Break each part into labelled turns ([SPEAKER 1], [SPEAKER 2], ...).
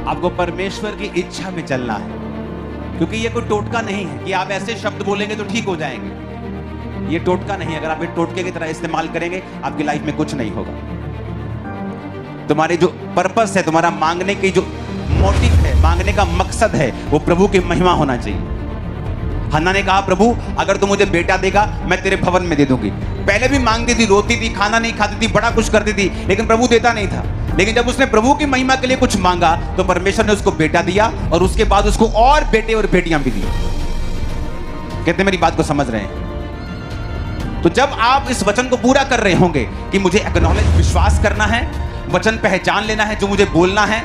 [SPEAKER 1] आपको परमेश्वर की इच्छा में चलना है, क्योंकि ये कोई टोटका नहीं है कि आप ऐसे शब्द बोलेंगे तो ठीक हो जाएंगे। ये टोटका नहीं है। अगर आप ये टोटके की तरह इस्तेमाल करेंगे, आपकी लाइफ में कुछ नहीं होगा। तुम्हारी जो पर्पस है, तुम्हारा मांगने की जो मोटिव है, मांगने का मकसद है, वो प्रभु की महिमा होना चाहिए। हन्ना ने कहा, प्रभु अगर तू मुझे बेटा देगा, मैं तेरे भवन में दे दूंगी। पहले भी मांगती थी, रोती थी, खाना नहीं खाती थी, बड़ा कुछ करती थी, लेकिन प्रभु देता नहीं था। लेकिन जब उसने प्रभु की महिमा के लिए कुछ मांगा, तो परमेश्वर ने उसको बेटा दिया, और उसके बाद उसको और बेटे और बेटियां भी दी। कहते मेरी बात को समझ रहे हैं? तो जब आप इस वचन को पूरा कर रहे होंगे कि मुझे एक्नॉलेज, विश्वास करना है, वचन पहचान लेना है जो मुझे बोलना है,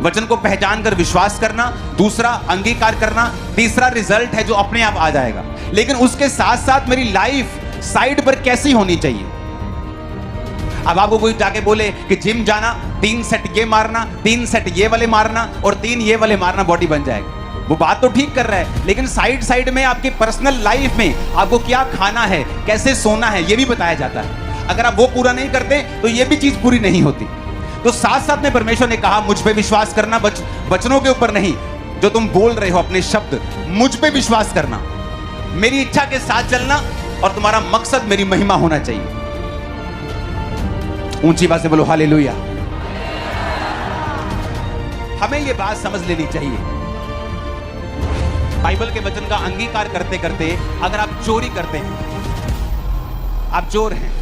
[SPEAKER 1] वचन को पहचान कर विश्वास करना, दूसरा अंगीकार करना, तीसरा रिजल्ट है जो अपने आप आ जाएगा। लेकिन उसके साथ साथ मेरी लाइफ साइड पर कैसी होनी चाहिए? अब आपको कोई जाके बोले कि जिम जाना, 3 सेट ये मारना, 3 सेट ये वाले मारना और 3 ये वाले मारना, बॉडी बन जाएगी। वो बात तो ठीक कर रहा है, लेकिन साइड में आपकी पर्सनल लाइफ में आपको क्या खाना है, कैसे सोना है, ये भी बताया जाता है। अगर आप वो पूरा नहीं करते तो ये भी चीज पूरी नहीं होती। तो साथ साथ में परमेश्वर ने कहा, मुझ पे विश्वास करना, वचनों के ऊपर नहीं, जो तुम बोल रहे हो अपने शब्द, मुझ पे विश्वास करना, मेरी इच्छा के साथ चलना, और तुम्हारा मकसद मेरी महिमा होना चाहिए। ऊंची बात से बोलो हालेलुया। हमें यह बात समझ लेनी चाहिए, बाइबल के वचन का अंगीकार करते करते अगर आप चोरी करते हैं, आप चोर हैं।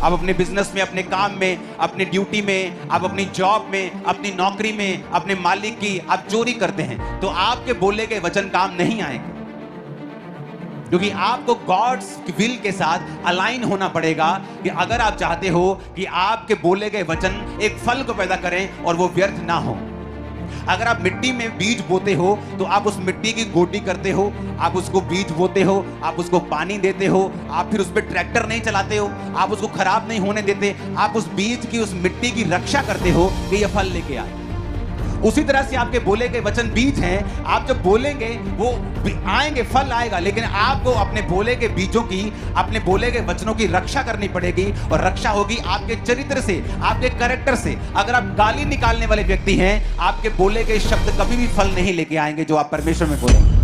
[SPEAKER 1] आप अपने बिजनेस में, अपने काम में, अपनी ड्यूटी में, आप अपनी जॉब में, अपनी नौकरी में, अपने मालिक की आप चोरी करते हैं, तो आपके बोले गए वचन काम नहीं आएंगे, क्योंकि आपको गॉड्स विल के साथ अलाइन होना पड़ेगा। कि अगर आप चाहते हो कि आपके बोले गए वचन एक फल को पैदा करें और वो व्यर्थ ना हो। अगर आप मिट्टी में बीज बोते हो, तो आप उस मिट्टी की गोटी करते हो, आप उसको बीज बोते हो, आप उसको पानी देते हो, आप फिर उस पर ट्रैक्टर नहीं चलाते हो, आप उसको खराब नहीं होने देते, आप उस बीज की, उस मिट्टी की रक्षा करते हो कि यह फल लेके आए। उसी तरह से आपके बोले गए वचन बीज हैं। आप जब बोलेंगे वो आएंगे, फल आएगा, लेकिन आपको अपने बोले गए बीजों की, अपने बोले गए वचनों की रक्षा करनी पड़ेगी, और रक्षा होगी आपके चरित्र से, आपके कैरेक्टर से। अगर आप गाली निकालने वाले व्यक्ति हैं, आपके बोले गए शब्द कभी भी फल नहीं लेके आएंगे जो आप परमेश्वर में बोलेंगे।